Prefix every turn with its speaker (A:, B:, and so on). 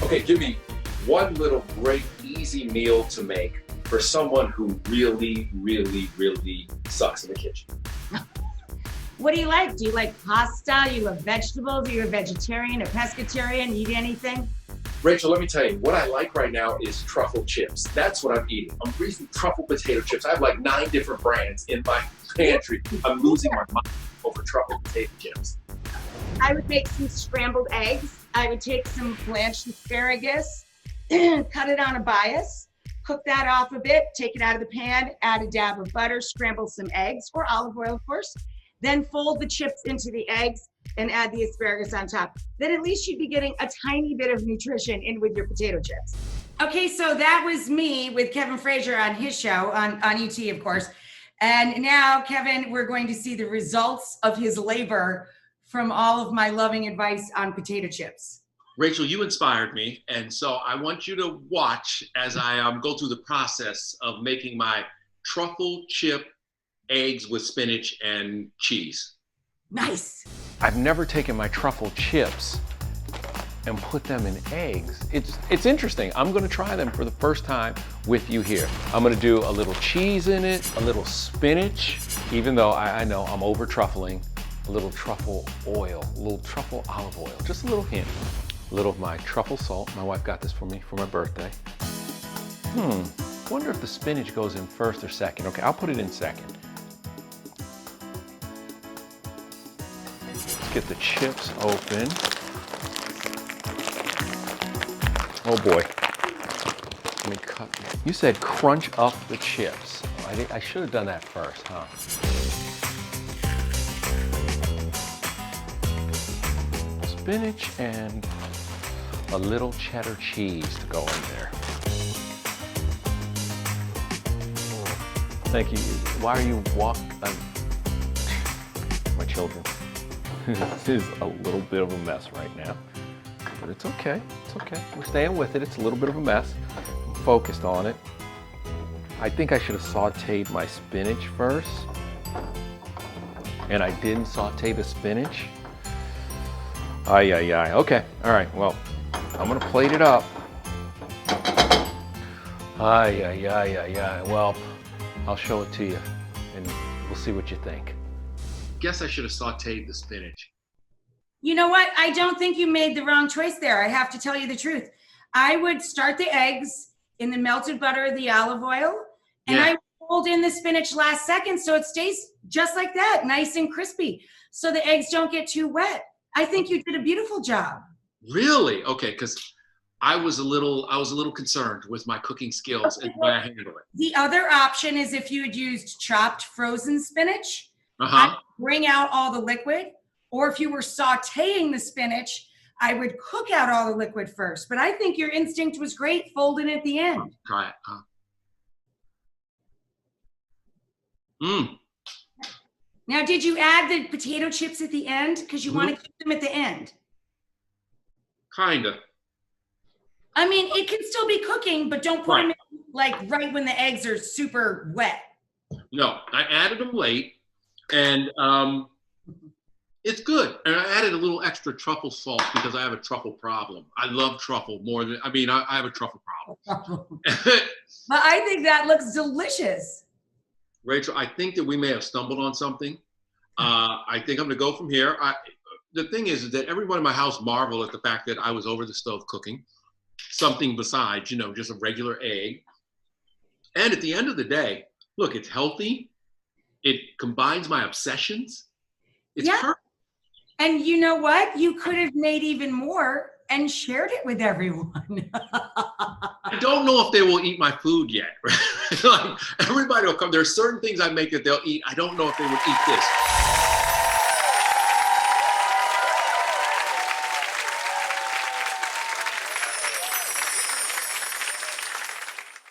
A: Okay, give me one little great, easy meal to make for someone who really, really, really sucks in the kitchen.
B: What do you like? Do you like pasta? You love vegetables? Are you a vegetarian, a pescatarian? Eat anything?
A: Rachel, let me tell you, what I like right now is truffle chips. That's what I'm eating. I'm eating truffle potato chips. I have like 9 different brands in my pantry. I'm losing my mind over truffle potato chips.
B: I would make some scrambled eggs. I would take some blanched asparagus, cut it on a bias, cook that off a bit, take it out of the pan, add a dab of butter, scramble some eggs or olive oil, of course, then fold the chips into the eggs and add the asparagus on top. Then at least you'd be getting a tiny bit of nutrition in with your potato chips. Okay, so that was me with Kevin Frazier on his show, on ET, of course. And now, Kevin, we're going to see the results of his labor from all of my loving advice on potato chips.
C: Rachel, you inspired me, and so I want you to watch as I go through the process of making my truffle chip eggs with spinach and cheese.
B: Nice.
D: I've never taken my truffle chips and put them in eggs. It's interesting. I'm gonna try them for the first time with you here. I'm gonna do a little cheese in it, a little spinach, even though I know I'm over truffling, a little truffle oil, a little truffle olive oil, just a little hint. A little of my truffle salt. My wife got this for me for my birthday. Wonder if the spinach goes in first or second. Okay, I'll put it in second. Let's get the chips open. Oh boy. Let me cut. You said crunch up the chips. I should have done that first, huh? Spinach and a little cheddar cheese to go in there. Thank you. Why are you my children. This is a little bit of a mess right now, but it's okay. It's okay. We're staying with it. It's a little bit of a mess. I'm focused on it. I think I should have sauteed my spinach first, and I didn't saute the spinach. Ay, ay, ay. Okay. All right. Well, I'm gonna plate it up. Ay, ay, ay, ay, ay. Well, I'll show it to you, and we'll see what you think.
C: Guess I should have sauteed the spinach.
B: You know what? I don't think you made the wrong choice there. I have to tell you the truth. I would start the eggs in the melted butter, the olive oil, and I fold in the spinach last second so it stays just like that, nice and crispy, so the eggs don't get too wet. I think you did a beautiful job.
C: Really? Okay, because I was a little concerned with my cooking skills and the way I handle it.
B: The other option is if you had used chopped frozen spinach, I'd bring out all the liquid, or if you were sauteing the spinach, I would cook out all the liquid first. But I think your instinct was great, folding at the end.
C: Try it.
B: Now, did you add the potato chips at the end? Because you want to keep them at the end.
C: Kinda.
B: I mean, it can still be cooking, but don't put them in, like right when the eggs are super wet.
C: No, I added them late, and it's good. And I added a little extra truffle salt because I have a truffle problem. I love truffle more than, I have a truffle problem.
B: But I think that looks delicious.
C: Rachel, I think that we may have stumbled on something. I think I'm gonna go from here. The thing is that everyone in my house marveled at the fact that I was over the stove cooking something besides, just a regular egg. And at the end of the day, look, it's healthy. It combines my obsessions. It's perfect.
B: And you know what? You could have made even more and shared it with everyone.
C: I don't know if they will eat my food yet. Like, everybody will come. There are certain things I make that they'll eat. I don't know if they would eat this.